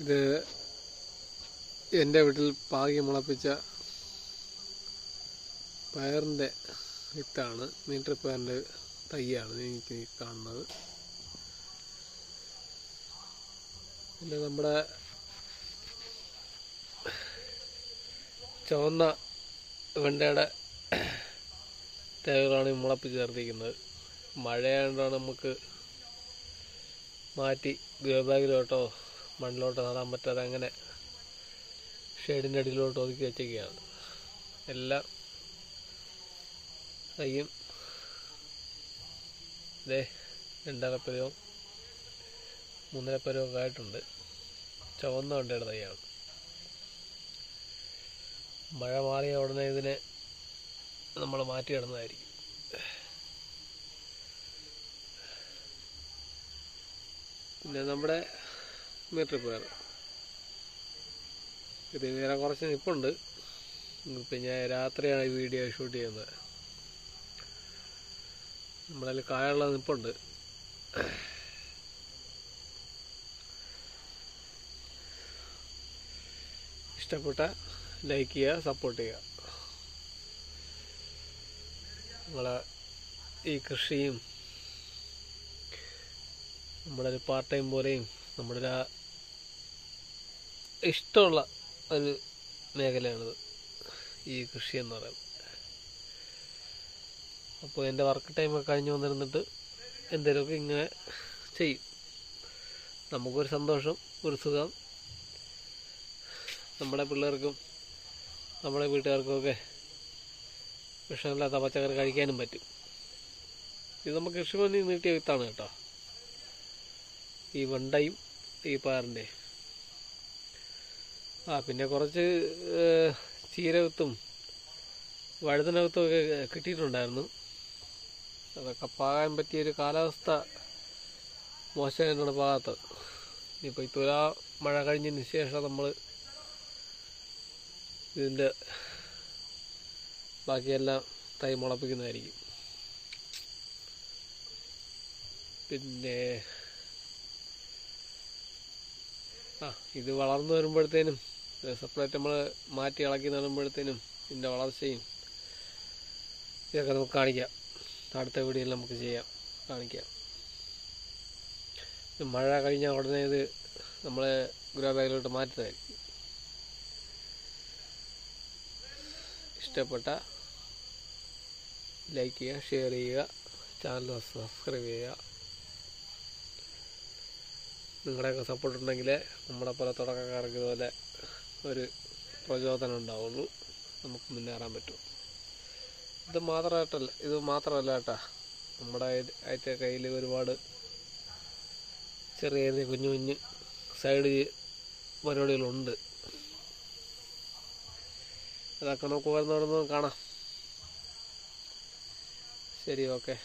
ഇത് എൻ്റെ വീട്ടിൽ പാകി മുളപ്പിച്ച പയറിൻ്റെ വിത്താണ്. മീറ്റർ പയറിൻ്റെ തൈയാണ് എനിക്ക് കാണുന്നത്. പിന്നെ നമ്മുടെ ചുവന്ന വെണ്ടയുടെ തൈകളാണ് മുളപ്പിച്ച് ചേർത്തിരിക്കുന്നത്. മഴയായതുകൊണ്ടാണ് നമുക്ക് മാറ്റി ഗ്രോ ബാഗിലോട്ടോ മണ്ണിലോട്ടോ നടാൻ പറ്റാതെ അങ്ങനെ ഷെയ്ഡിൻ്റെ അടിയിലോട്ട് ഒതുക്കി വെച്ചൊക്കെയാണ്. എല്ലാം തയ്യും ഇതേ 2.5 പരുവം 3.5 പരുവമൊക്കെ ആയിട്ടുണ്ട്. ചുവന്ന വെണ്ടയുടെ തൈയാണ്. മഴ മാറിയ ഉടനെ ഇതിനെ നമ്മൾ മാറ്റിയിടുന്നതായിരിക്കും. പിന്നെ നമ്മുടെ മീറ്റർ പയർ ഇത് വേറെ കുറച്ച് നിൽപ്പുണ്ട്. ഇപ്പം ഞാൻ രാത്രിയാണ് ഈ വീഡിയോ ഷൂട്ട് ചെയ്യുന്നത്. നമ്മളതിൽ കായുള്ള നിൽപ്പുണ്ട്. ഇഷ്ടപ്പെട്ട ലൈക്ക് ചെയ്യുക, സപ്പോർട്ട് ചെയ്യുക. നമ്മളെ ഈ കൃഷിയും നമ്മുടെ ഒരു പാർട്ട് ടൈം പോലെയും നമ്മുടെ ഒരു ഇഷ്ടമുള്ള ഒരു മേഖലയാണിത്, ഈ കൃഷി എന്ന് പറയുന്നത്. അപ്പോൾ എൻ്റെ വർക്ക് ടൈമൊക്കെ കഴിഞ്ഞ് വന്നിരുന്നിട്ട് എന്തെങ്കിലുമൊക്കെ ഇങ്ങനെ ചെയ്യും. നമുക്കൊരു സന്തോഷം, ഒരു സുഖം. നമ്മുടെ പിള്ളേർക്കും നമ്മുടെ വീട്ടുകാർക്കുമൊക്കെ വിഷമില്ലാത്ത പച്ചക്കറി കഴിക്കാനും പറ്റും. ഇത് നമുക്ക് കൃഷിഭവനിൽ നിന്ന് കിട്ടിയ വിത്താണ് കേട്ടോ, ഈ വെണ്ടയും ഈ പയറിൻ്റെ. പിന്നെ കുറച്ച് ചീരവിത്തും വഴുതനവിത്തും ഒക്കെ കിട്ടിയിട്ടുണ്ടായിരുന്നു. അതൊക്കെ പാകാൻ പറ്റിയൊരു കാലാവസ്ഥ മോശമായിട്ടാണ് പാകാത്തത്. ഇനിയിപ്പോൾ ഈ തുലാ മഴ കഴിഞ്ഞതിന് ശേഷം നമ്മൾ ഇതിൻ്റെ ബാക്കിയെല്ലാം തൈ മുളപ്പിക്കുന്നതായിരിക്കും. പിന്നെ ഇത് വളർന്നു വരുമ്പോഴത്തേനും സെപ്പറേറ്റ് നമ്മൾ മാറ്റി ഇളക്കി നടുമ്പോഴത്തേനും ഇതിൻ്റെ വളർച്ചയും ഇതൊക്കെ നമുക്ക് കാണിക്കാം. അടുത്ത വീഡിയോയിൽ നമുക്ക് കാണിക്കാം. മഴ കഴിഞ്ഞാൽ ഉടനെ ഇത് നമ്മൾ ഗ്രോ ബാഗിലോട്ട് മാറ്റുന്നതായിരിക്കും. ഇഷ്ടപ്പെട്ട ലൈക്ക് ചെയ്യുക, ഷെയർ ചെയ്യുക, ചാനൽ സബ്സ്ക്രൈബ് ചെയ്യുക. നിങ്ങളുടെയൊക്കെ സപ്പോർട്ട് ഉണ്ടെങ്കിൽ നമ്മളെ പോലെ തുടക്കക്കാർക്ക് ഇതുപോലെ ഒരു പ്രചോദനം ഉണ്ടാവുള്ളൂ, നമുക്ക് മുന്നേറാൻ പറ്റും. ഇത് മാത്രമല്ല കേട്ടോ, നമ്മുടെ അതിൻ്റെ കയ്യിൽ ഒരുപാട് ചെറിയ ചെറിയ കുഞ്ഞു കുഞ്ഞ് സൈഡ് പരിപാടികളുണ്ട്. അതൊക്കെ നമുക്ക് വരുന്നവിടുന്ന് കാണാം. ശരി, ഓക്കെ.